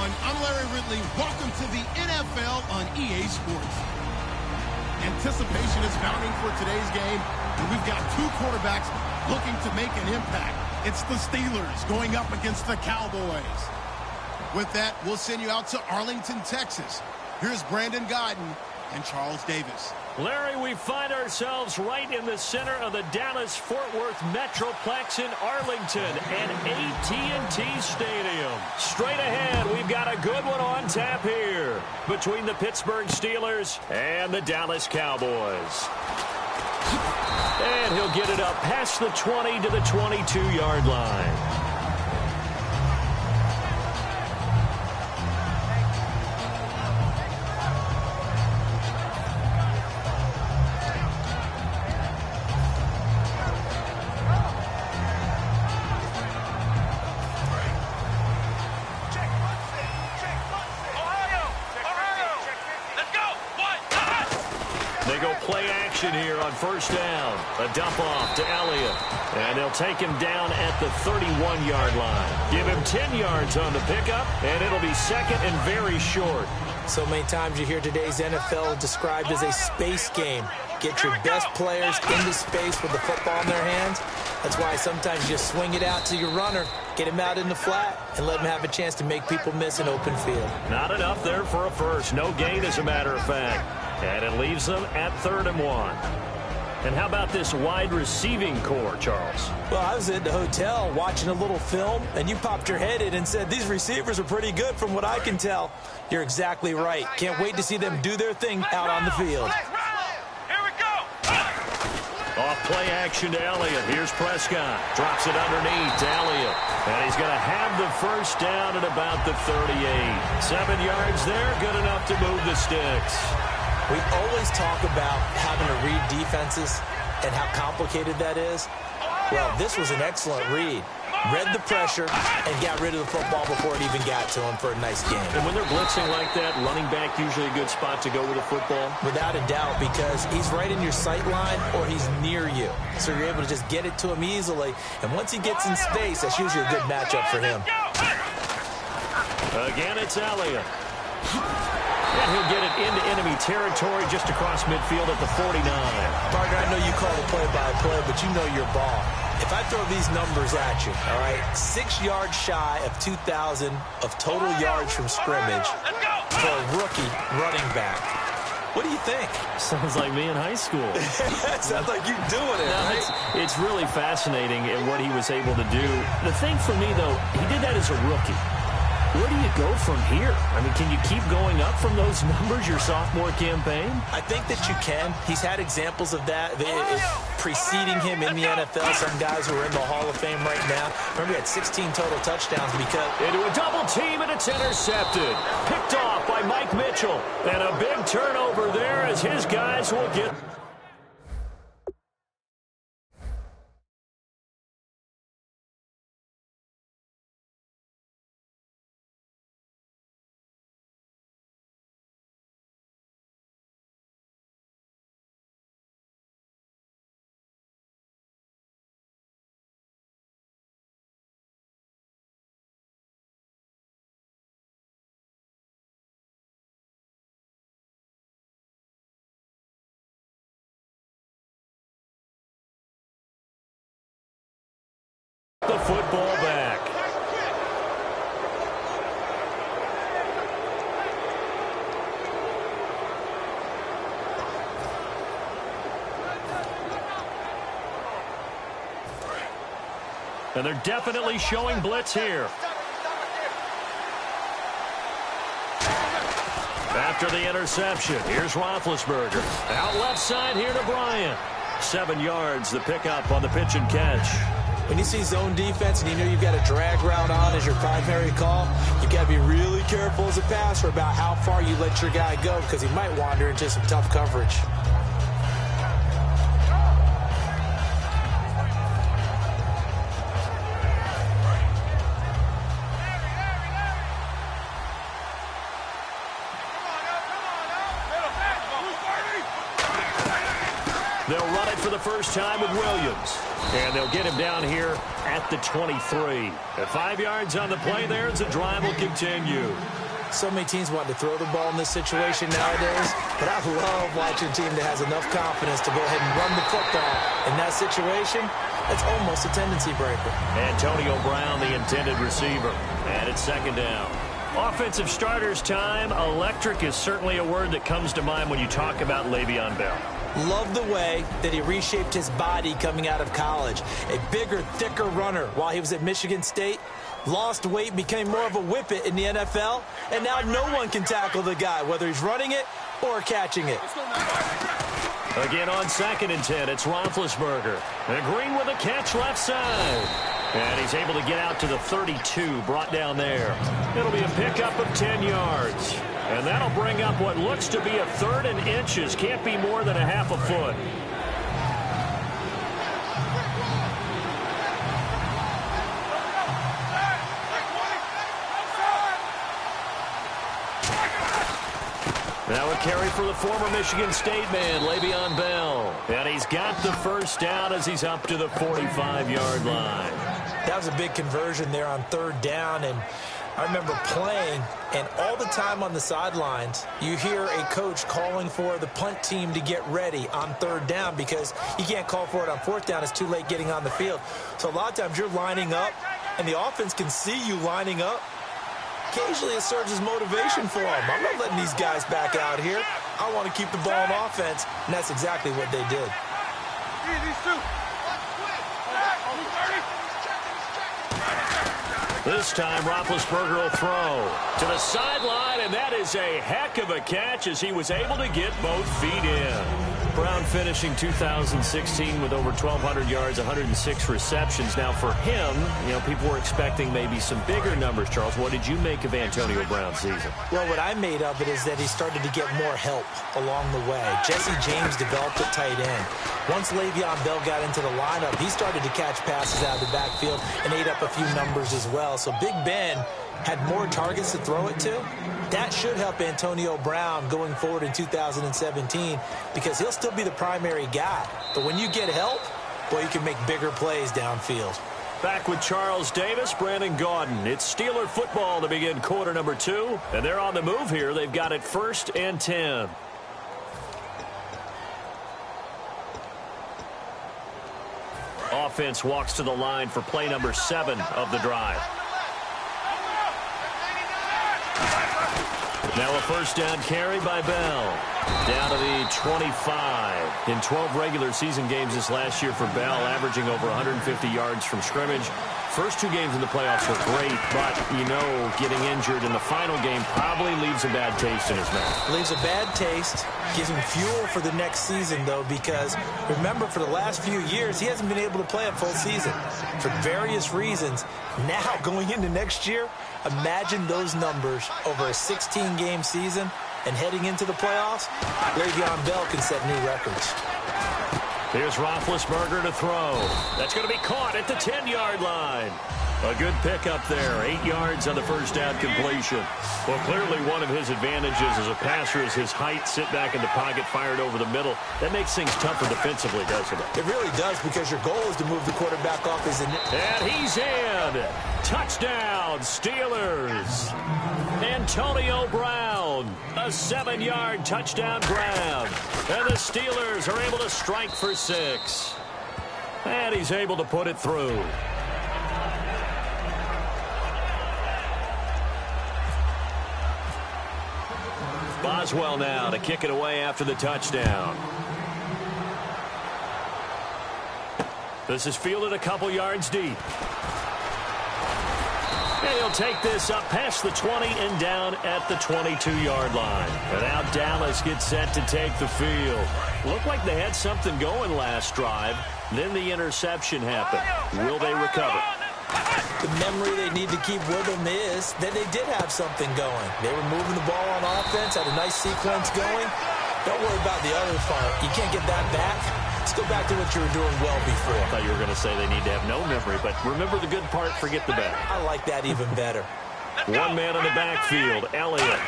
everyone. I'm Larry Ridley. Welcome to the NFL on EA Sports. Anticipation is mounting for today's game, and we've got two quarterbacks looking to make an impact. It's the Steelers going up against the Cowboys. With that, we'll send you out to Arlington, Texas. Here's Brandon Godden and Charles Davis. Larry, we find ourselves right in the center of the Dallas-Fort Worth Metroplex in Arlington and AT&T Stadium. Straight ahead, we've got a good one on tap here between the Pittsburgh Steelers and the Dallas Cowboys. And he'll get it up past the 20 to the 22-yard line. They go play action here on first down. A dump off to Elliott. And they'll take him down at the 31-yard line. Give him 10 yards on the pickup, and it'll be second and very short. So many times you hear today's NFL described as a space game. Get your best players into space with the football in their hands. That's why sometimes you just swing it out to your runner, get him out in the flat, and let him have a chance to make people miss an open field. Not enough there for a first. No gain, as a matter of fact. And it leaves them at 3rd and 1. And how about this wide receiving core, Charles? Well, I was at the hotel watching a little film, and you popped your head in and said, these receivers are pretty good from what I can tell. You're exactly right. Can't wait to see them do their thing out on the field. Here we go. Off play action to Elliott. Here's Prescott. Drops it underneath to Elliott. And he's going to have the first down at about the 38. 7 yards there, good enough to move the sticks. We always talk about having to read defenses and how complicated that is. Well, this was an excellent read. Read the pressure and got rid of the football before it even got to him for a nice game. And when they're blitzing like that, running back usually a good spot to go with the football? Without a doubt, because he's right in your sight line or he's near you. So you're able to just get it to him easily. And once he gets in space, that's usually a good matchup for him. Again, it's Elliott. And he'll get it into enemy territory just across midfield at the 49. Partner, I know you call the play-by-play, but you know your ball. If I throw these numbers at you, all right, 6 yards shy of 2,000 of total yards from scrimmage for a rookie running back. What do you think? Sounds like me in high school. Sounds like you doing it, right? It's really fascinating in what he was able to do. The thing for me, though, he did that as a rookie. Where do you go from here? I mean, can you keep going up from those numbers your sophomore campaign? I think that you can. He's had examples of that preceding him in the NFL. Some guys who are in the Hall of Fame right now. Remember, he had 16 total touchdowns because... Into a double team, and it's intercepted. Picked off by Mike Mitchell. And a big turnover there as his guys will get... the football back. And they're definitely showing blitz here. After the interception, here's Roethlisberger. Out left side here to Bryant. 7 yards, the pickup on the pitch and catch. When you see zone defense and you know you've got a drag route on as your primary call, you've got to be really careful as a passer about how far you let your guy go because he might wander into some tough coverage. They'll run it for the first time with Williams. And they'll get him down here at the 23. At 5 yards on the play there as the drive will continue. So many teams want to throw the ball in this situation nowadays, but I love watching a team that has enough confidence to go ahead and run the football. In that situation, it's almost a tendency breaker. Antonio Brown, the intended receiver. And it's second down. Offensive starters time. Electric is certainly a word that comes to mind when you talk about Le'Veon Bell. Love the way that he reshaped his body coming out of college. A bigger, thicker runner while he was at Michigan State. Lost weight, became more of a whippet in the NFL, and now no one can tackle the guy, whether he's running it or catching it. Again on 2nd and 10, it's Roethlisberger. And Green with a catch left side. And he's able to get out to the 32, brought down there. It'll be a pickup of 10 yards. And that'll bring up what looks to be a 3rd and inches. Can't be more than a half a foot. Now a carry for the former Michigan State man, Le'Veon Bell. And he's got the first down as he's up to the 45-yard line. That was a big conversion there on 3rd down, and I remember playing, and all the time on the sidelines, you hear a coach calling for the punt team to get ready on 3rd down because you can't call for it on 4th down. It's too late getting on the field. So a lot of times you're lining up, and the offense can see you lining up. Occasionally it serves as motivation for them. I'm not letting these guys back out here. I want to keep the ball on offense, and that's exactly what they did. This time, Roethlisberger will throw to the sideline, and that is a heck of a catch as he was able to get both feet in. Brown finishing 2016 with over 1,200 yards, 106 receptions. Now, for him, people were expecting maybe some bigger numbers, Charles. What did you make of Antonio Brown's season? Well, what I made of it is that he started to get more help along the way. Jesse James developed at tight end. Once Le'Veon Bell got into the lineup, he started to catch passes out of the backfield and ate up a few numbers as well. So Big Ben had more targets to throw it to. That should help Antonio Brown going forward in 2017 because he'll still be the primary guy. But when you get help, boy, you can make bigger plays downfield. Back with Charles Davis, Brandon Gaudin. It's Steeler football to begin quarter number 2. And they're on the move here. They've got it 1st and 10. Offense walks to the line for play number 7 of the drive. Now a first down carry by Bell. Down to the 25. In 12 regular season games this last year for Bell, averaging over 150 yards from scrimmage. First 2 games in the playoffs were great, but, getting injured in the final game probably leaves a bad taste in his mouth. Leaves a bad taste, gives him fuel for the next season, though, because remember, for the last few years, he hasn't been able to play a full season for various reasons. Now, going into next year, imagine those numbers over a 16-game season and heading into the playoffs. Le'Veon Bell can set new records. Here's Roethlisberger to throw. That's going to be caught at the 10-yard line. A good pickup there. 8 yards on the first down completion. Well, clearly one of his advantages as a passer is his height. Sit back in the pocket, fired over the middle. That makes things tougher defensively, doesn't it? It really does, because your goal is to move the quarterback off his... And he's in. Touchdown, Steelers. Antonio Brown, a 7-yard touchdown grab. And the Steelers are able to strike for 6. And he's able to put it through. Boswell now to kick it away after the touchdown. This is fielded a couple yards deep. And he'll take this up past the 20 and down at the 22-yard line. And now Dallas gets set to take the field. Looked like they had something going last drive. Then the interception happened. Will they recover? The memory they need to keep with them is that they did have something going. They were moving the ball on offense, had a nice sequence going. Don't worry about the other part. You can't get that back. Let's go back to what you were doing well before. I thought you were going to say they need to have no memory, but remember the good part, forget the bad. I like that even better. One man in the backfield, Elliott.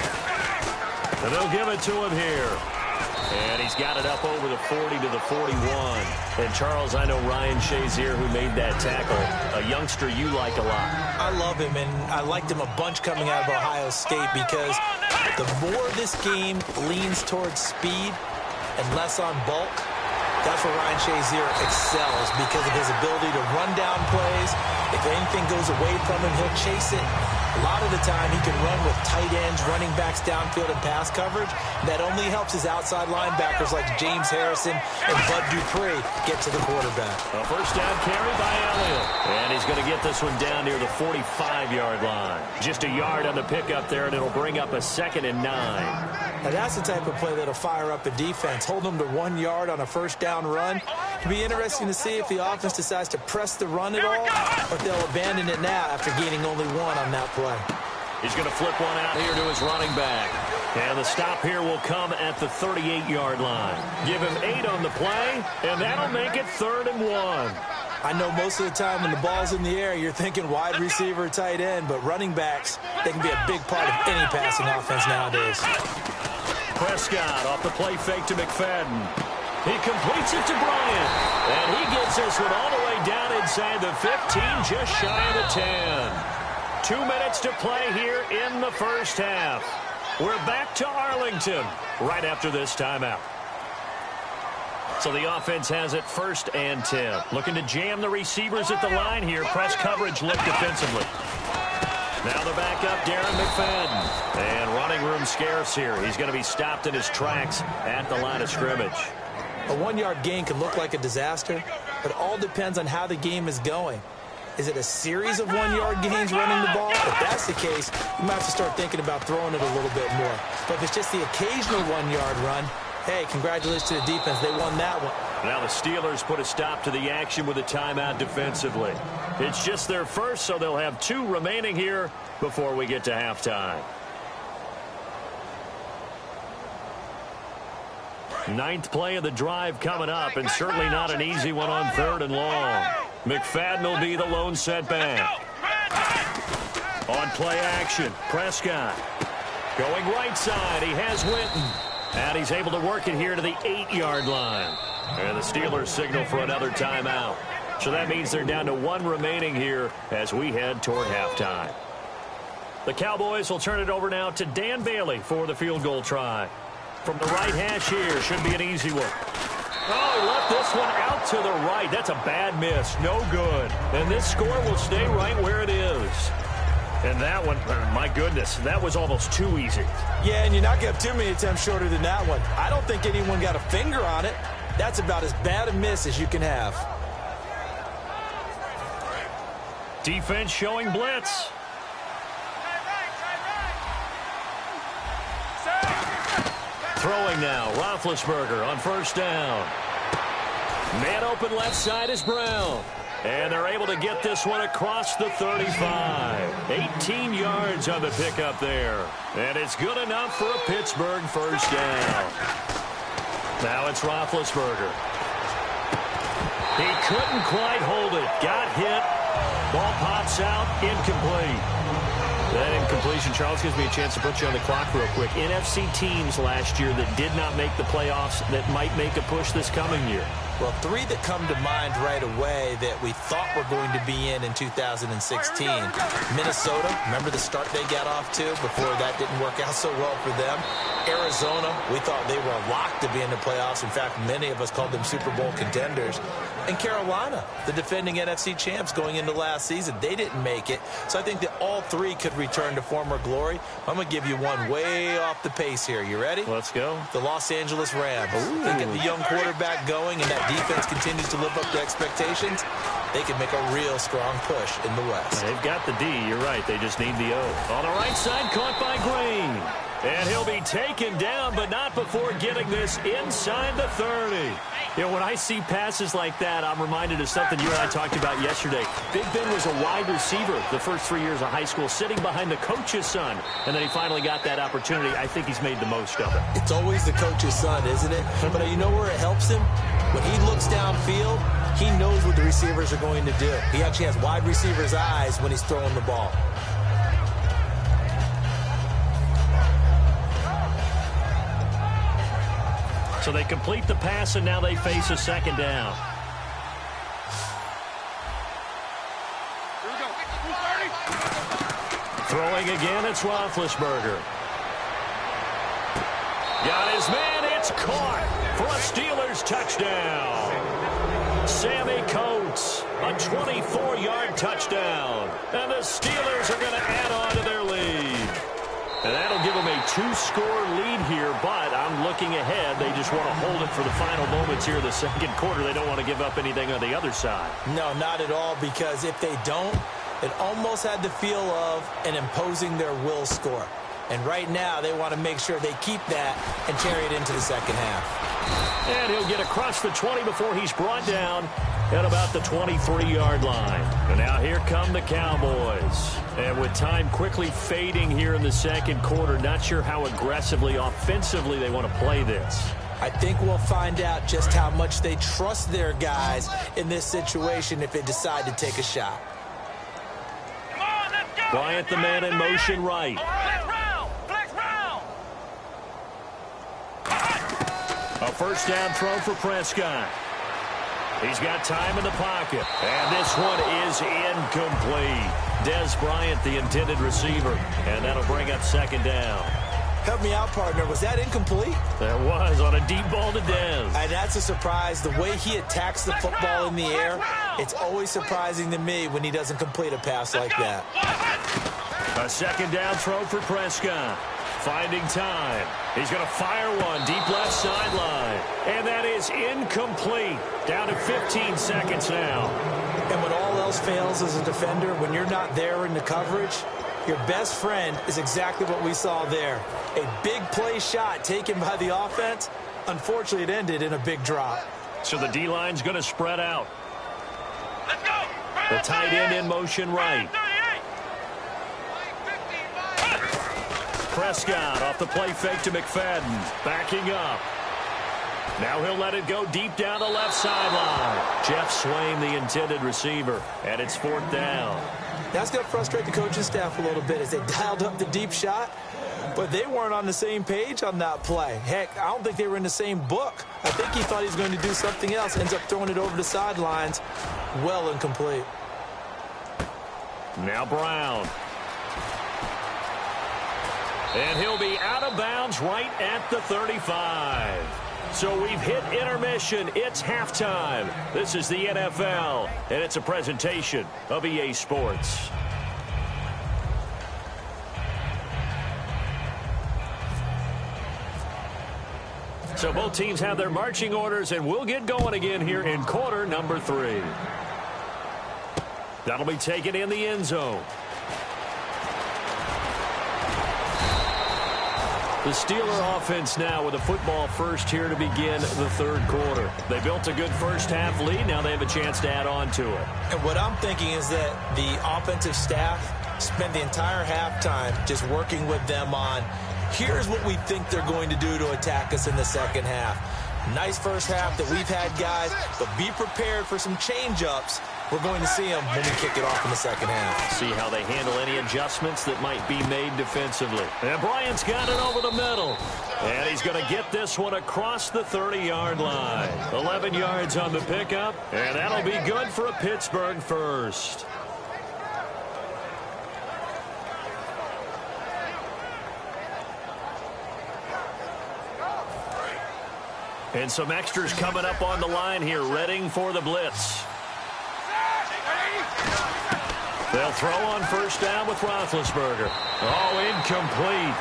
And they'll give it to him here. And he's got it up over the 40 to the 41. And, Charles, I know Ryan Shazier, who made that tackle, a youngster you like a lot. I love him, and I liked him a bunch coming out of Ohio State because the more this game leans towards speed and less on bulk, that's where Ryan Shazier excels because of his ability to run down plays. If anything goes away from him, he'll chase it. A lot of the time, he can run with tight ends, running backs downfield and pass coverage. That only helps his outside linebackers like James Harrison and Bud Dupree get to the quarterback. A first down carry by Elliott. And he's going to get this one down near the 45-yard line. Just a yard on the pickup there, and it'll bring up a 2nd and 9. Now, that's the type of play that'll fire up a defense. Hold them to 1 yard on a first down run. It'll be interesting to see if the offense decides to press the run at all, or if they'll abandon it now after gaining only 1 on that play. He's going to flip one out here to his running back. And the stop here will come at the 38-yard line. Give him 8 on the play, and that'll make it 3rd and 1. I know most of the time when the ball's in the air, you're thinking wide receiver, tight end, but running backs, they can be a big part of any passing offense nowadays. Prescott off the play fake to McFadden. He completes it to Bryant. And he gets this one all the way down inside the 15, just shy of the 10. 2 minutes to play here in the first half. We're back to Arlington right after this timeout. So the offense has it 1st and 10. Looking to jam the receivers at the line here. Press coverage look defensively. Now the backup, Darren McFadden. And running room scarce here. He's going to be stopped in his tracks at the line of scrimmage. A 1-yard gain can look like a disaster, but it all depends on how the game is going. Is it a series of 1-yard gains running the ball? If that's the case, you might have to start thinking about throwing it a little bit more. But if it's just the occasional 1-yard run, hey, congratulations to the defense. They won that one. Now the Steelers put a stop to the action with a timeout defensively. It's just their first, so they'll have 2 remaining here before we get to halftime. 9th play of the drive coming up, and certainly not an easy one on 3rd and long. McFadden will be the lone setback. On play action, Prescott. Going right side, he has Winton. And he's able to work it here to the 8-yard line. And the Steelers signal for another timeout. So that means they're down to 1 remaining here as we head toward halftime. The Cowboys will turn it over now to Dan Bailey for the field goal try. From the right hash here, should be an easy one. Oh, he left this one out to the right. That's a bad miss. No good. And this score will stay right where it is. And that one, my goodness, that was almost too easy. Yeah, and you're not going to have too many attempts shorter than that one. I don't think anyone got a finger on it. That's about as bad a miss as you can have. Defense showing blitz. Throwing now, Roethlisberger on first down. Man open left side is Brown. And they're able to get this one across the 35. 18 yards on the pickup there. And it's good enough for a Pittsburgh first down. Now it's Roethlisberger. He couldn't quite hold it. Got hit. Ball pops out. Incomplete. That incompletion, Charles, gives me a chance to put you on the clock real quick. NFC teams last year that did not make the playoffs that might make a push this coming year. Well, 3 that come to mind right away that we thought were going to be in 2016. Minnesota, remember the start they got off to before that didn't work out so well for them. Arizona, we thought they were locked to be in the playoffs. In fact, many of us called them Super Bowl contenders. And Carolina, the defending NFC champs going into last season, they didn't make it. So I think that all 3 could return to former glory. I'm going to give you one way off the pace here. You ready? Let's go. The Los Angeles Rams. They get the young quarterback going, and that defense continues to live up to expectations. They can make a real strong push in the West. They've got the D. You're right. They just need the O. On the right side, caught by Green. And he'll be taken down, but not before getting this inside the 30. You know, when I see passes like that, I'm reminded of something you and I talked about yesterday. Big Ben was a wide receiver the first 3 years of high school, sitting behind the coach's son. And then he finally got that opportunity. I think he's made the most of it. It's always the coach's son, isn't it? But you know where it helps him? When he looks downfield, he knows what the receivers are going to do. He actually has wide receivers' eyes when he's throwing the ball. So they complete the pass, and now they face a second down. Throwing again, it's Roethlisberger. Got his man, it's caught for a Steelers touchdown. Sammy Coates, a 24-yard touchdown. And the Steelers are going to add on to their lead. And that'll give them a 2-score lead here, but I'm looking ahead. They just want to hold it for the final moments here in the second quarter. They don't want to give up anything on the other side. No, not at all, because if they don't, it almost had the feel of an imposing their will score. And right now, they want to make sure they keep that and carry it into the second half. And he'll get across the 20 before he's brought down at about the 23-yard line. And now here come the Cowboys. And with time quickly fading here in the second quarter, not sure how aggressively, offensively they want to play this. I think we'll find out just how much they trust their guys in this situation if they decide to take a shot. Bryant, the man in motion right. A first down throw for Prescott. He's got time in the pocket. And this one is incomplete. Dez Bryant, the intended receiver. And that'll bring up second down. Help me out, partner. Was that incomplete? That was on a deep ball to Dez. And that's a surprise. The way he attacks the football in the air, it's always surprising to me when he doesn't complete a pass like that. A second down throw for Prescott. Finding time. He's going to fire one deep left sideline. And that is incomplete. Down to 15 seconds now. And when all else fails as a defender, when you're not there in the coverage, your best friend is exactly what we saw there. A big play shot taken by the offense. Unfortunately, it ended in a big drop. So the D-line's going to spread out. Let's go. The tight end in motion right. Prescott off the play fake to McFadden. Backing up. Now he'll let it go deep down the left sideline. Jeff Swain, the intended receiver. And it's fourth down. That's going to frustrate the coaching staff a little bit as they dialed up the deep shot. But they weren't on the same page on that play. Heck, I don't think they were in the same book. I think he thought he was going to do something else. Ends up throwing it over the sidelines. Well incomplete. Now Brown. And he'll be out of bounds right at the 35. So we've hit intermission. It's halftime. This is the NFL, and it's a presentation of EA Sports. So both teams have their marching orders, and we'll get going again here in quarter number 3. That'll be taken in the end zone. The Steeler offense now with a football first here to begin the third quarter. They built a good first half lead. Now they have a chance to add on to it. And what I'm thinking is that the offensive staff spent the entire halftime just working with them on, here's what we think they're going to do to attack us in the second half. Nice first half that we've had, guys, but be prepared for some change-ups. We're going to see them when we kick it off in the second half. See how they handle any adjustments that might be made defensively. And Bryant's got it over the middle. And he's going to get this one across the 30-yard line. 11 yards on the pickup, and that'll be good for a Pittsburgh first. And some extras coming up on the line here, readying for the blitz. They'll throw on first down with Roethlisberger. Oh, incomplete.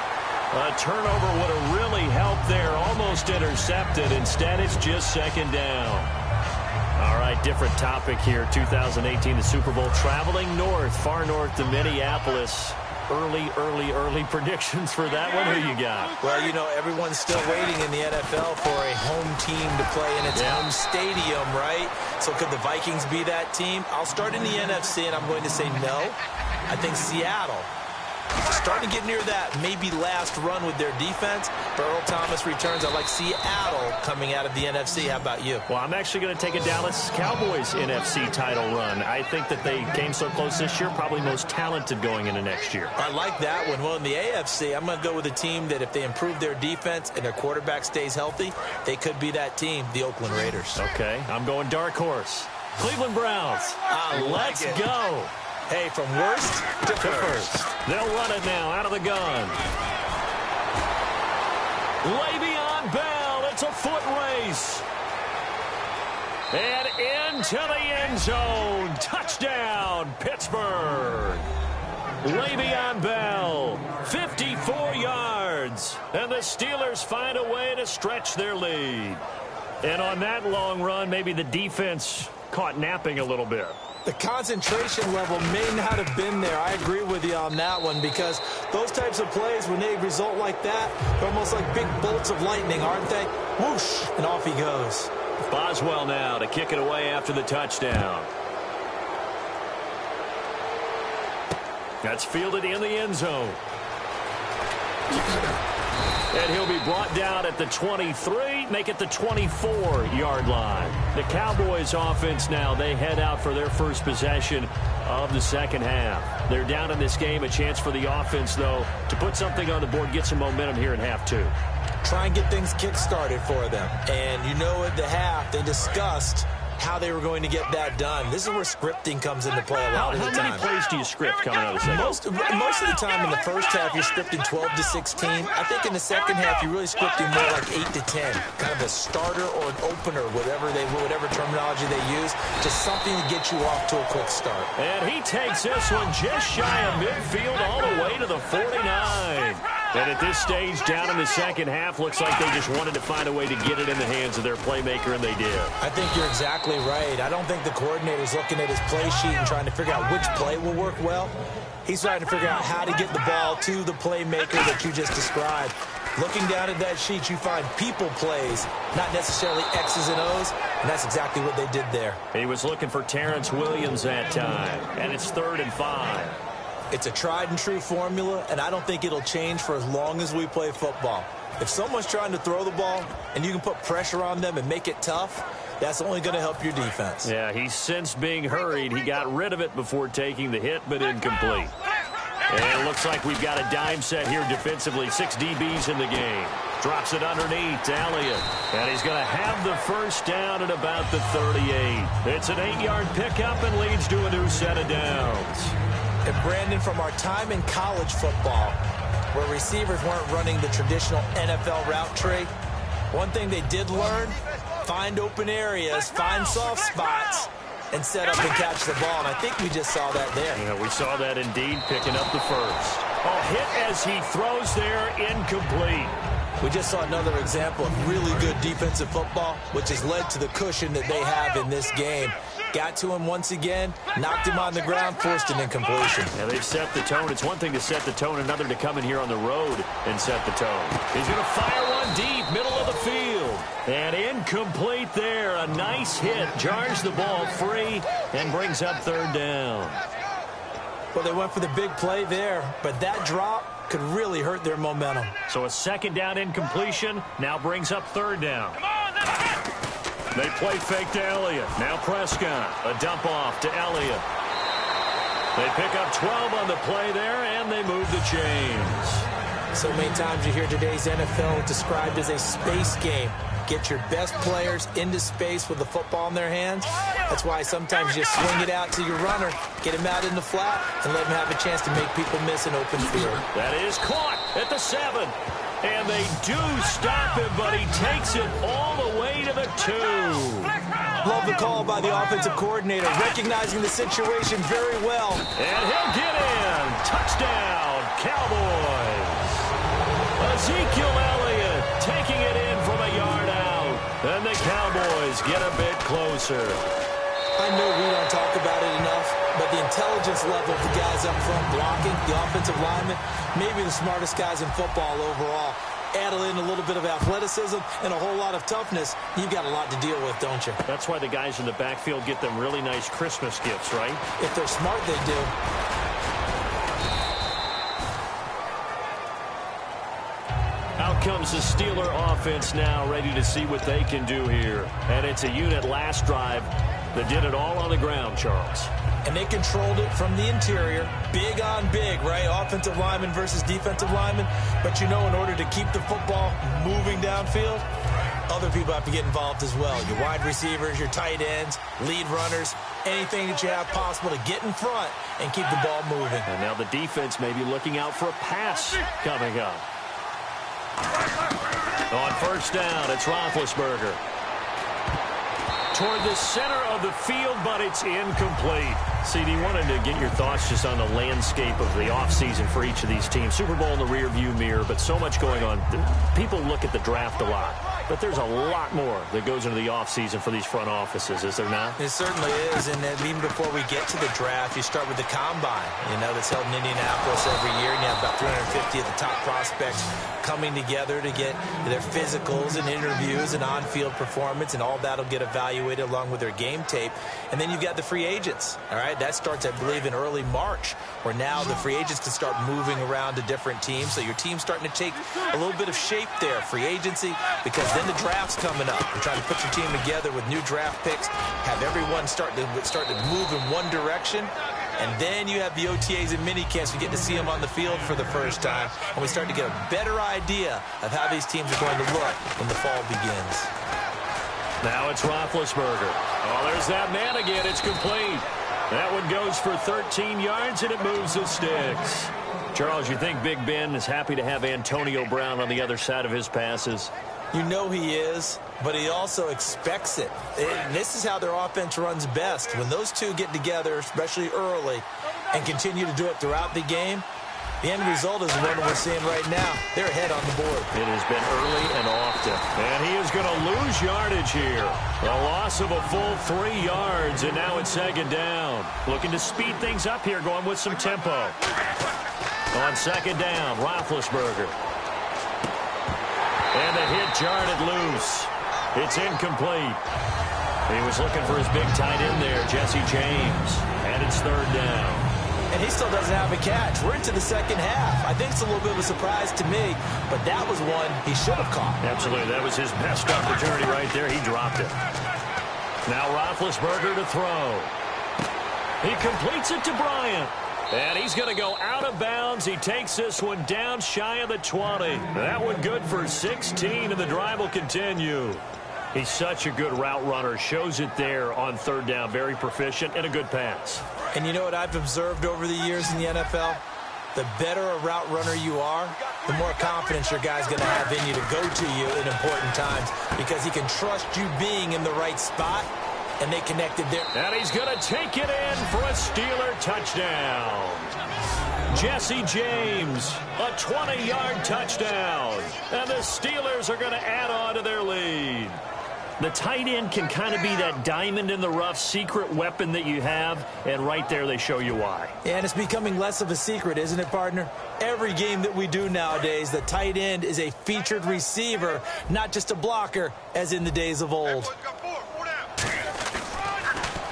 A turnover would have really helped there. Almost intercepted. Instead, it's just second down. All right, different topic here. 2018, the Super Bowl. Traveling north, far north to Minneapolis. Early predictions for that one. Who you got? Well, you know, everyone's still waiting in the NFL for a home team to play in its home stadium, right? So could the Vikings be that team? I'll start in the NFC, and I'm going to say no. I think Seattle starting to get near that maybe last run with their defense. Earl Thomas returns. I like Seattle coming out of the NFC. How about you? Well, I'm actually going to take a Dallas Cowboys NFC title run. I think that they came so close this year, probably most talented going into next year. I like that one. Well, in the AFC, I'm going to go with a team that if they improve their defense and their quarterback stays healthy, they could be that team, the Oakland Raiders. Okay, I'm going dark horse. Cleveland Browns. Let's go. Hey, from worst to first. They'll run it now out of the gun. Le'Veon Bell. It's a foot race. And into the end zone. Touchdown, Pittsburgh. Le'Veon Bell, 54 yards. And the Steelers find a way to stretch their lead. And on that long run, maybe the defense caught napping a little bit. The concentration level may not have been there. I agree with you on that one, because those types of plays, when they result like that, they're almost like big bolts of lightning, aren't they? Whoosh, and off he goes. Boswell now to kick it away after the touchdown. That's fielded in the end zone. And he'll be brought down at the 23, make it the 24-yard line. The Cowboys offense now, they head out for their first possession of the second half. They're down in this game, a chance for the offense, though, to put something on the board, get some momentum here in half two. Try and get things kick-started for them. And you know at the half, they discussed how they were going to get that done. This is where scripting comes into play a lot of the time. How many plays do you script coming out of the second? Most of the time in the first half, you're scripting 12 to 16. I think in the second half, you're really scripting more like 8 to 10. Kind of a starter or an opener, whatever terminology they use, just something to get you off to a quick start. And he takes this one just shy of midfield all the way to the 49. And at this stage, down in the second half, looks like they just wanted to find a way to get it in the hands of their playmaker, and they did. I think you're exactly right. I don't think the coordinator's looking at his play sheet and trying to figure out which play will work well. He's trying to figure out how to get the ball to the playmaker that you just described. Looking down at that sheet, you find people plays, not necessarily X's and O's, and that's exactly what they did there. He was looking for Terrence Williams that time, and it's 3rd and 5. It's a tried-and-true formula, and I don't think it'll change for as long as we play football. If someone's trying to throw the ball and you can put pressure on them and make it tough, that's only going to help your defense. Yeah, he's since being hurried. He got rid of it before taking the hit, but incomplete. And it looks like we've got a dime set here defensively. 6 DBs in the game. Drops it underneath to Elliott. And he's going to have the first down at about the 38. It's an 8-yard pickup and leads to a new set of downs. And Brandon, from our time in college football, where receivers weren't running the traditional NFL route tree, one thing they did learn, find open areas, find soft spots, and set up and catch the ball. And I think we just saw that there. Yeah, we saw that indeed, picking up the first. Oh, hit as he throws there, incomplete. We just saw another example of really good defensive football, which has led to the cushion that they have in this game. Got to him once again, knocked him on the ground, forced an incompletion. Yeah, they've set the tone. It's one thing to set the tone, another to come in here on the road and set the tone. He's going to fire one deep, middle of the field. And incomplete there. A nice hit. Jars the ball free and brings up 3rd down. Well, they went for the big play there, but that drop could really hurt their momentum. So a 2nd down incompletion now brings up 3rd down. They play fake to Elliott. Now Prescott. A dump off to Elliott. They pick up 12 on the play there, and they move the chains. So many times you hear today's NFL described as a space game. Get your best players into space with the football in their hands. That's why sometimes you swing it out to your runner, get him out in the flat, and let him have a chance to make people miss an open field. That is caught at the 7. And they do stop him, but he takes it all the way to the 2. Love the call by the offensive coordinator, recognizing the situation very well. And he'll get in. Touchdown, Cowboys. Ezekiel Elliott taking it in from a yard out. And the Cowboys get a bit closer. I know we don't talk about it enough, but the intelligence level of the guys up front blocking, the offensive linemen, maybe the smartest guys in football overall. Add in a little bit of athleticism and a whole lot of toughness, you've got a lot to deal with, don't you? That's why the guys in the backfield get them really nice Christmas gifts, right? If they're smart, they do. comes the Steeler offense now, ready to see what they can do here. And it's a unit last drive that did it all on the ground, Charles. And they controlled it from the interior, big on big, right? Offensive lineman versus defensive lineman. But, you know, in order to keep the football moving downfield, other people have to get involved as well. Your wide receivers, your tight ends, lead runners, anything that you have possible to get in front and keep the ball moving. And now the defense may be looking out for a pass coming up. On first down, it's Roethlisberger. Toward the center of the field, but it's incomplete. CD, wanted to get your thoughts just on the landscape of the offseason for each of these teams. Super Bowl in the rearview mirror, but so much going on. People look at the draft a lot, but there's a lot more that goes into the offseason for these front offices, is there not? It certainly is, and even before we get to the draft, you start with the combine, you know, that's held in Indianapolis every year, and you have about 350 of the top prospects coming together to get their physicals and interviews and on-field performance, and all that will get evaluated along with their game tape. And then you've got the free agents, all right? That starts, I believe, in early March, where now the free agents can start moving around to different teams. So your team's starting to take a little bit of shape there, free agency, because then the draft's coming up. You're trying to put your team together with new draft picks, have everyone start to move in one direction. And then you have the OTAs and mini camps. We get to see them on the field for the first time. And we start to get a better idea of how these teams are going to look when the fall begins. Now it's Roethlisberger. Oh, there's that man again. It's complete. That one goes for 13 yards, and it moves the sticks. Charles, you think Big Ben is happy to have Antonio Brown on the other side of his passes? You know he is, but he also expects it. This is how their offense runs best. When those two get together, especially early, and continue to do it throughout the game, the end result is the one we're seeing right now. They're ahead on the board. It has been early and often. And he is going to lose yardage here. A loss of a full 3 yards, and now it's second down. Looking to speed things up here, going with some tempo. On second down, Roethlisberger. And the hit jarred it loose. It's incomplete. He was looking for his big tight end there, Jesse James. And it's third down. And he still doesn't have a catch. We're into the second half. I think it's a little bit of a surprise to me, but that was one he should have caught. Absolutely. That was his best opportunity right there. He dropped it. Now Roethlisberger to throw. He completes it to Bryant. And he's going to go out of bounds. He takes this one down shy of the 20. That one good for 16, and the drive will continue. He's such a good route runner. Shows it there on third down. Very proficient and a good pass. And you know what I've observed over the years in the NFL? The better a route runner you are, the more confidence your guy's going to have in you to go to you in important times, because he can trust you being in the right spot, and they connected there. And he's going to take it in for a Steeler touchdown. Jesse James, a 20-yard touchdown. And the Steelers are going to add on to their lead. The tight end can kind of be that diamond in the rough secret weapon that you have, and right there they show you why. And it's becoming less of a secret, isn't it, partner? Every game that we do nowadays, the tight end is a featured receiver, not just a blocker, as in the days of old.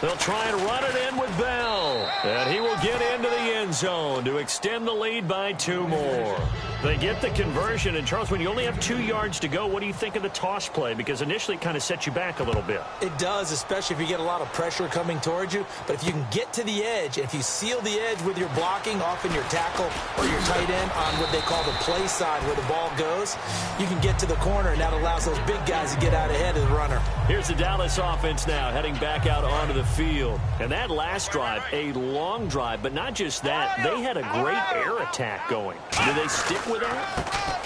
They'll try and run it in with Bell. And he will get into the end zone to extend the lead by 2 more. They get the conversion. And, Charles, when you only have 2 yards to go, what do you think of the toss play? Because initially it kind of sets you back a little bit. It does, especially if you get a lot of pressure coming towards you. But if you can get to the edge, if you seal the edge with your blocking, often your tackle or your tight end on what they call the play side where the ball goes, you can get to the corner, and that allows those big guys to get out ahead of the runner. Here's the Dallas offense now heading back out onto the field. And that last drive, a long drive, but not just that. They had a great air attack going. Do they stick with that?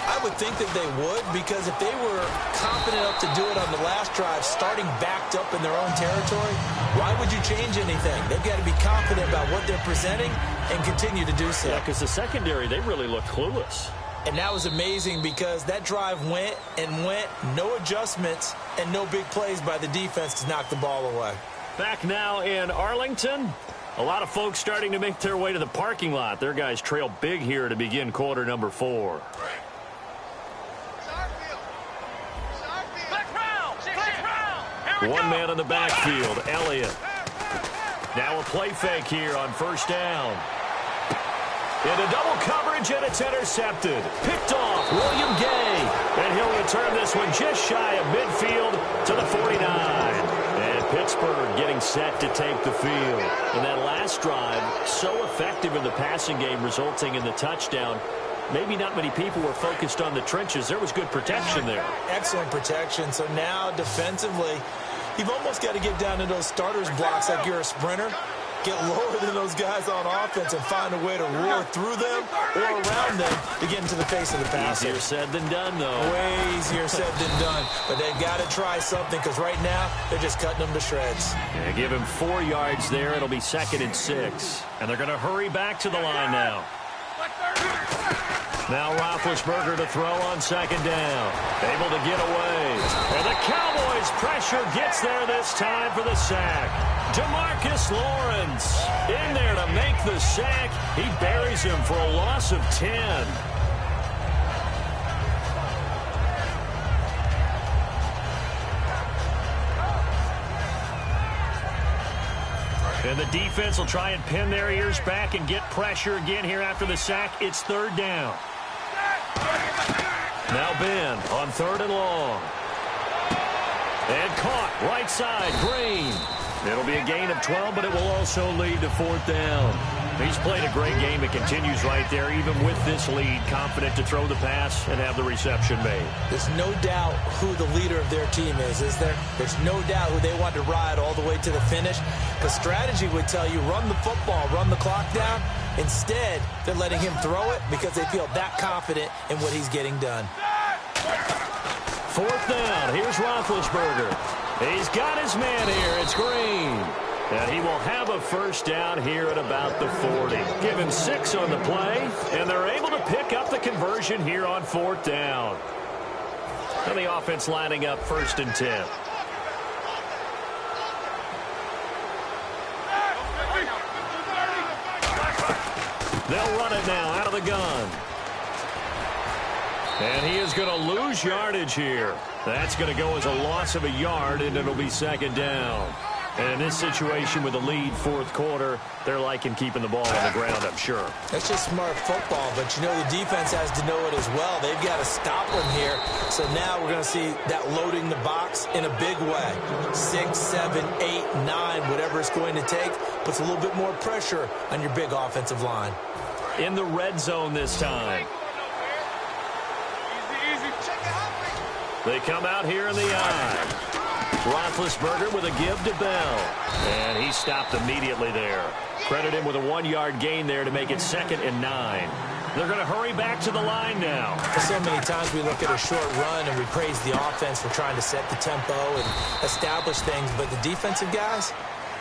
I would think that they would, because if they were confident enough to do it on the last drive, starting backed up in their own territory, why would you change anything? They've got to be confident about what they're presenting and continue to do so. Yeah, because the secondary, they really looked clueless. And that was amazing, because that drive went and went, no adjustments, and no big plays by the defense to knock the ball away. Back now in Arlington. A lot of folks starting to make their way to the parking lot. Their guys trail big here to begin quarter number 4. One man in the backfield, Elliott. Now a play fake here on first down. Into double coverage, and it's intercepted. Picked off William Gay. And he'll return this one just shy of midfield to the 49. And Pittsburgh getting set to take the field. And that last drive, so effective in the passing game, resulting in the touchdown. Maybe not many people were focused on the trenches. There was good protection there. Excellent protection. So now defensively, you've almost got to get down to those starters blocks like you're a sprinter. Get lower than those guys on offense and find a way to roar through them or around them to get into the face of the passer. Easier said than done, though. Way easier said than done. But they've got to try something because right now they're just cutting them to shreds. Yeah, give him 4 yards there. It'll be 2nd and 6. And they're going to hurry back to the line now. Now Roethlisberger to throw on 2nd down. Able to get away. And the Cowboys' pressure gets there this time for the sack. DeMarcus Lawrence in there to make the sack. He buries him for a loss of 10. And the defense will try and pin their ears back and get pressure again here after the sack. It's 3rd down. Now Ben on 3rd and long. And caught right side, Green. It'll be a gain of 12, but it will also lead to 4th down. He's played a great game. It continues right there, even with this lead, confident to throw the pass and have the reception made. There's no doubt who the leader of their team is there? There's no doubt who they want to ride all the way to the finish. The strategy would tell you, run the football, run the clock down. Instead, they're letting him throw it because they feel that confident in what he's getting done. 4th down. Here's Roethlisberger. He's got his man here. It's Green. And he will have a 1st down here at about the 40. Give him 6 on the play, and they're able to pick up the conversion here on 4th down. And the offense lining up 1st and 10. They'll run it now out of the gun. And he is going to lose yardage here. That's going to go as a loss of a yard, and it'll be 2nd down. And in this situation with the lead 4th quarter, they're liking keeping the ball on the ground, I'm sure. That's just smart football, but you know the defense has to know it as well. They've got to stop them here. So now we're going to see that loading the box in a big way. 6, 7, 8, 9, whatever it's going to take, puts a little bit more pressure on your big offensive line. In the red zone this time. They come out here in the eye. Roethlisberger with a give to Bell. And he stopped immediately there. Credit him with a 1-yard gain there to make it 2nd and 9. They're going to hurry back to the line now. So many times we look at a short run and we praise the offense for trying to set the tempo and establish things. But the defensive guys,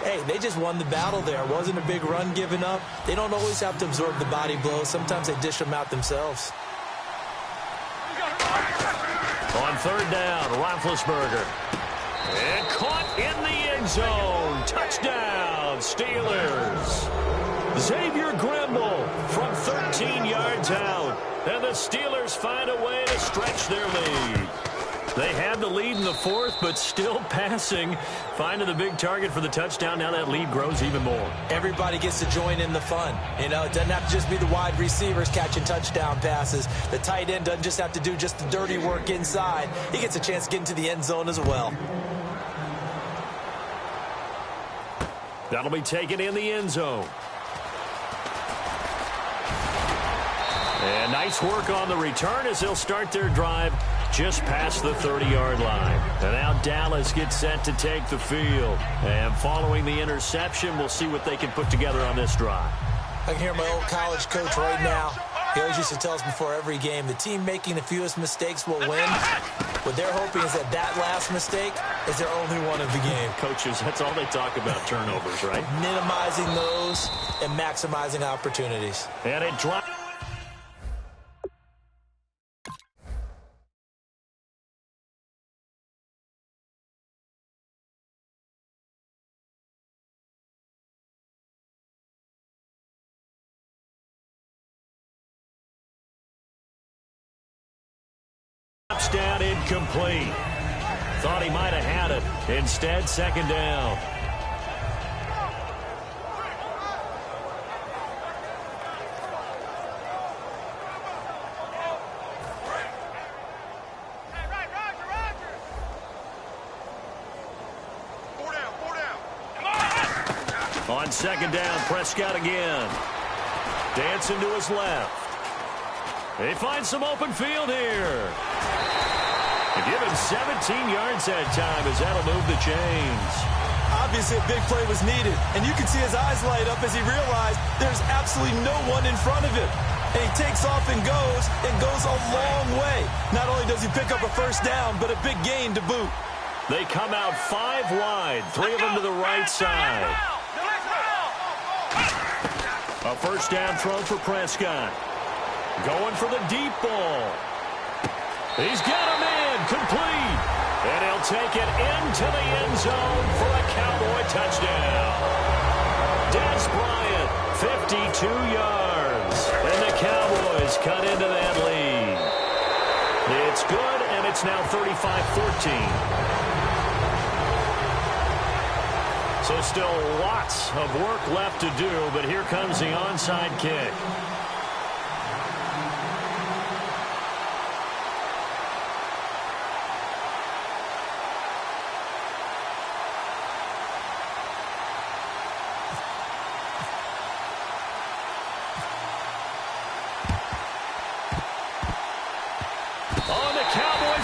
hey, they just won the battle there. It wasn't a big run given up. They don't always have to absorb the body blows. Sometimes they dish them out themselves. On 3rd down, Roethlisberger. And caught in the end zone. Touchdown, Steelers. Xavier Grimble from 13 yards out. And the Steelers find a way to stretch their lead. They had the lead in the 4th, but still passing. Finding the big target for the touchdown. Now that lead grows even more. Everybody gets to join in the fun. You know, it doesn't have to just be the wide receivers catching touchdown passes. The tight end doesn't just have to do just the dirty work inside. He gets a chance to get into the end zone as well. That'll be taken in the end zone. And nice work on the return as they'll start their drive just past the 30-yard line. And now Dallas gets set to take the field. And following the interception, we'll see what they can put together on this drive. I can hear my old college coach right now. He always used to tell us before every game, the team making the fewest mistakes will win. What they're hoping is that that last mistake is their only one of the game. Coaches, that's all they talk about, turnovers, right? Minimizing those and maximizing opportunities. And it dropped. Down incomplete. Thought he might have had it. Instead, 2nd down. On second down, Prescott again. Dancing to his left. They find some open field here. They give him 17 yards that time as that'll move the chains. Obviously, a big play was needed, and you can see his eyes light up as he realized there's absolutely no one in front of him. And he takes off and goes a long way. Not only does he pick up a first down, but a big gain to boot. They come out 5 wide, 3 of them to the right side. A first down throw for Prescott. Going for the deep ball. He's got him in, complete. And he'll take it into the end zone for a Cowboy touchdown. Dez Bryant, 52 yards. And the Cowboys cut into that lead. It's good, and it's now 35-14. So still lots of work left to do, but here comes the onside kick.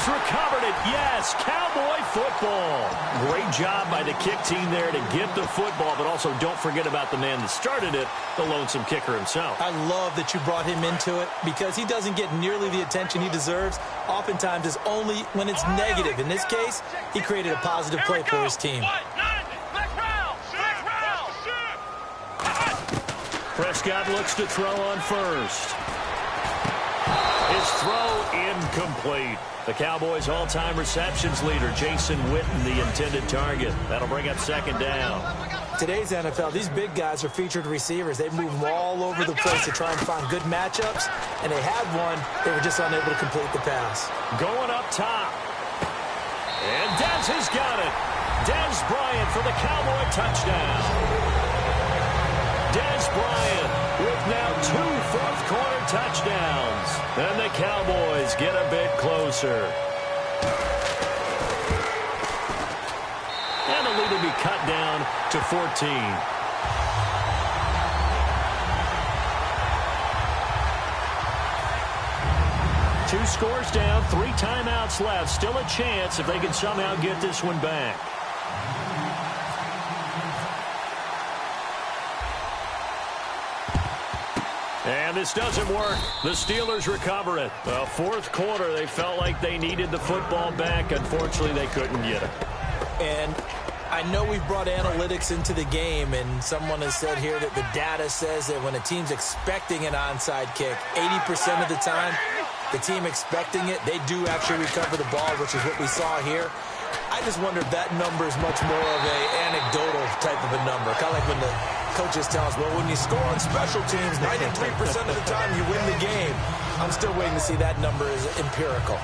Recovered it. Yes, Cowboy football. Great job by the kick team there to get the football, but also don't forget about the man that started it, the lonesome kicker himself. I love that you brought him into it because he doesn't get nearly the attention he deserves. Oftentimes it's only when it's negative. In this case, he created a positive play for his team. Prescott looks to throw on first. His throw incomplete. The Cowboys' all-time receptions leader, Jason Witten, the intended target. That'll bring up second down. Today's NFL, these big guys are featured receivers. They move them all over the place to try and find good matchups, and they had one. They were just unable to complete the pass. Going up top. And Dez has got it. Dez Bryant for the Cowboy touchdown. Dez Bryant with now 2 fourth-quarter touchdowns. And the Cowboys get a bit closer. And the lead will be cut down to 14. Two scores down, 3 timeouts left. Still a chance if they can somehow get this one back. And this doesn't work. The Steelers recover it. The fourth quarter, they felt like they needed the football back. Unfortunately, they couldn't get it. And I know we've brought analytics into the game, and someone has said here that the data says that when a team's expecting an onside kick, 80% of the time, the team expecting it, they do actually recover the ball, which is what we saw here. I just wonder if that number is much more of an anecdotal type of a number. Kind of like when the coaches tell us, well, when you score on special teams, 93% of the time you win the game. I'm still waiting to see that number is empirical.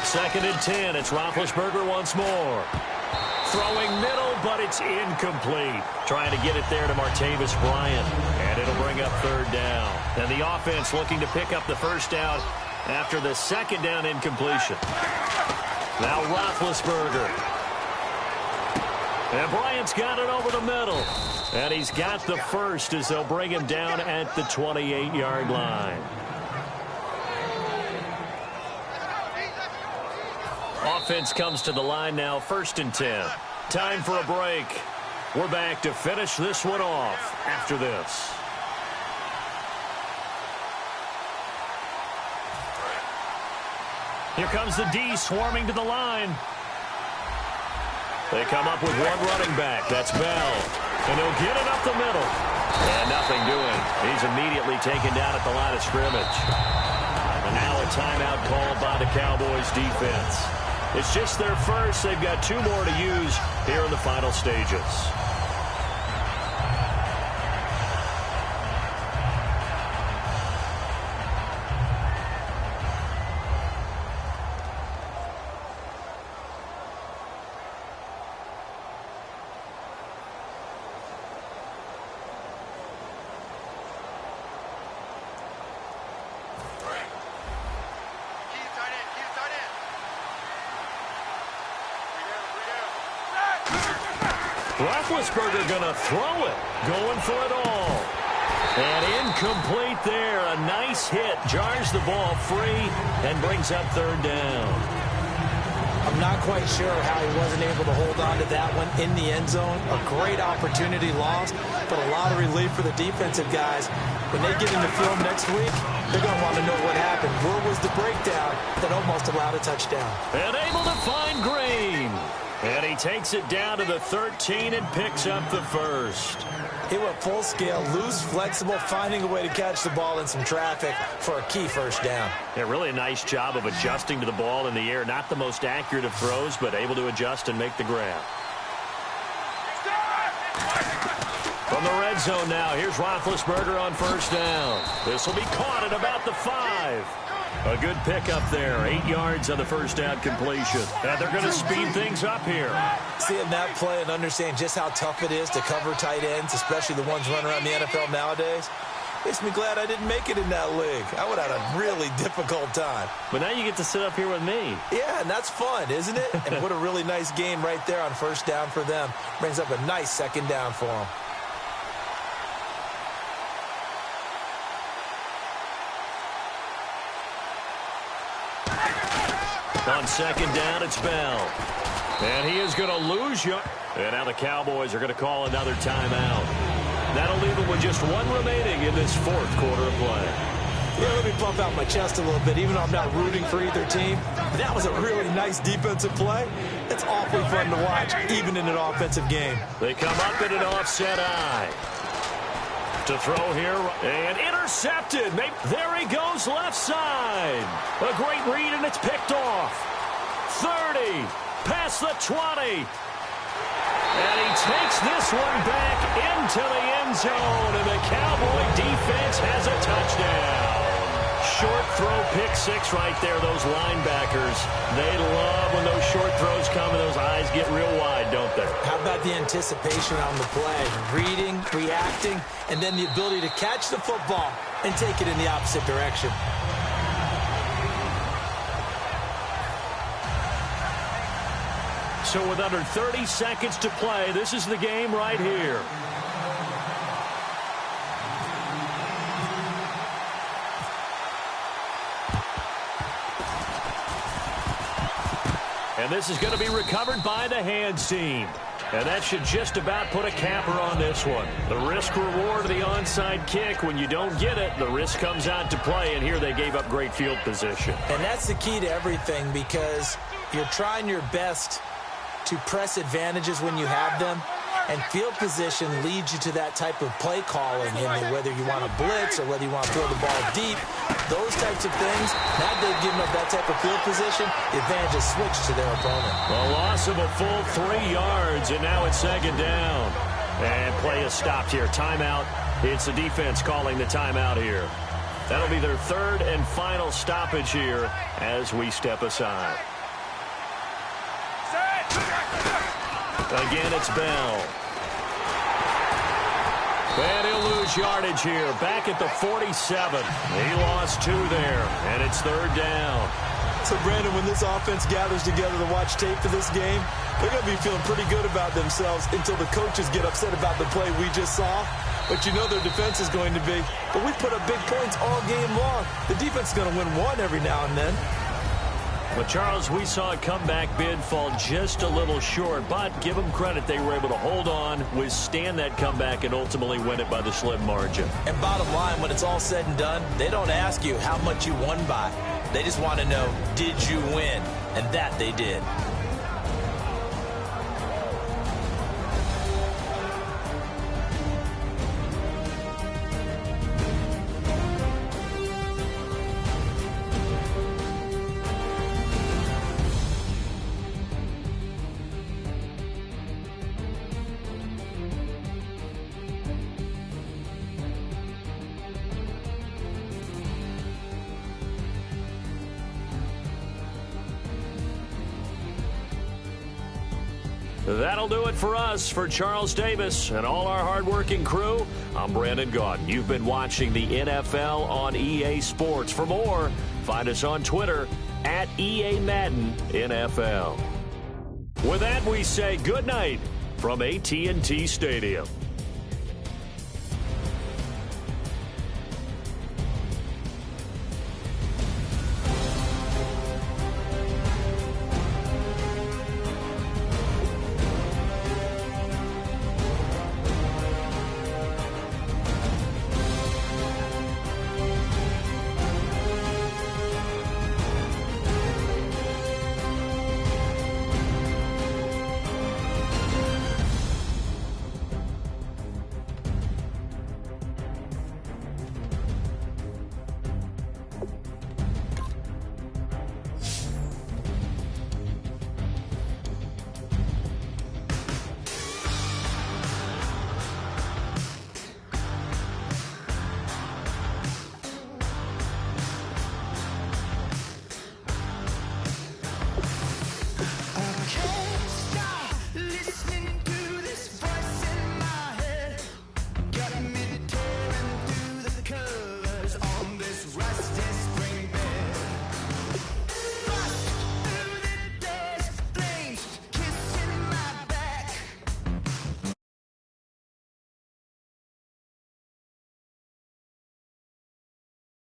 Second and 10. It's Roethlisberger once more. Throwing middle, but it's incomplete. Trying to get it there to Martavis Bryant. And it'll bring up third down. And the offense looking to pick up the first down after the second down incompletion. Now Roethlisberger. And Bryant's got it over the middle. And he's got the first as they'll bring him down at the 28-yard line. Offense comes to the line now, 1st and 10. Time for a break. We're back to finish this one off after this. Here comes the D swarming to the line. They come up with one running back. That's Bell. And he'll get it up the middle. And nothing doing. He's immediately taken down at the line of scrimmage. And now a timeout called by the Cowboys defense. It's just their first. They've got 2 more to use here in the final stages. Roethlisberger going to throw it. Going for it all. And incomplete there. A nice hit. Jars the ball free and brings up third down. I'm not quite sure how he wasn't able to hold on to that one in the end zone. A great opportunity lost, but a lot of relief for the defensive guys. When they get into film next week, they're going to want to know what happened. Where was the breakdown that almost allowed a touchdown? And able to find Green. And he takes it down to the 13 and picks up the first. He went full scale, loose, flexible, finding a way to catch the ball in some traffic for a key first down. Yeah, really a nice job of adjusting to the ball in the air. Not the most accurate of throws, but able to adjust and make the grab. From the red zone now, here's Roethlisberger on first down. This will be caught at about the 5. A good pickup there. 8 yards on the first down completion. And they're going to speed things up here. Seeing that play and understand just how tough it is to cover tight ends, especially the ones running around the NFL nowadays, makes me glad I didn't make it in that league. I would have had a really difficult time. But now you get to sit up here with me. Yeah, and that's fun, isn't it? And what a really nice game right there on first down for them. Brings up a nice second down for them. On second down, it's Bell. And he is going to lose you. And now the Cowboys are going to call another timeout. That'll leave them with just one remaining in this fourth quarter of play. Yeah, let me pump out my chest a little bit, even though I'm not rooting for either team. That was a really nice defensive play. It's awfully fun to watch, even in an offensive game. They come up in an offset eye. To throw here, and intercepted. There he goes, left side. A great read, and it's picked off. 30, past the 20. And he takes this one back into the end zone, and the Cowboy defense has a touchdown. Short throw, pick six right there, those linebackers. They love when those short throws come and those eyes get real wide, don't they? How about the anticipation on the play? Reading, reacting, and then the ability to catch the football and take it in the opposite direction. So with under 30 seconds to play, this is the game right here. And this is going to be recovered by the hands team. And that should just about put a capper on this one. The risk-reward of the onside kick, when you don't get it, the risk comes out to play, and here they gave up great field position. And that's the key to everything, because you're trying your best to press advantages when you have them, and field position leads you to that type of play calling, and whether you want to blitz or whether you want to throw the ball deep, those types of things. Now they've given up that type of field position, the advantage is switched to their opponent. A loss of a full 3 yards, and now it's second down. And play is stopped here. Timeout. It's the defense calling the timeout here. That'll be their third and final stoppage here as we step aside. Again, it's Bell. And he'll lose yardage here. Back at the 47. He lost 2 there, and it's third down. So, Brandon, when this offense gathers together to watch tape for this game, they're going to be feeling pretty good about themselves until the coaches get upset about the play we just saw. But you know their defense is going to be. But we put up big points all game long. The defense is going to win one every now and then. Well, Charles, we saw a comeback bid fall just a little short, but give them credit. They were able to hold on, withstand that comeback, and ultimately win it by the slim margin. And bottom line, when it's all said and done, they don't ask you how much you won by. They just want to know, did you win? And that they did. That'll do it for us. For Charles Davis and all our hardworking crew, I'm Brandon Gaudin. You've been watching the NFL on EA Sports. For more, find us on Twitter at EA Madden NFL. With that, we say good night from AT&T Stadium.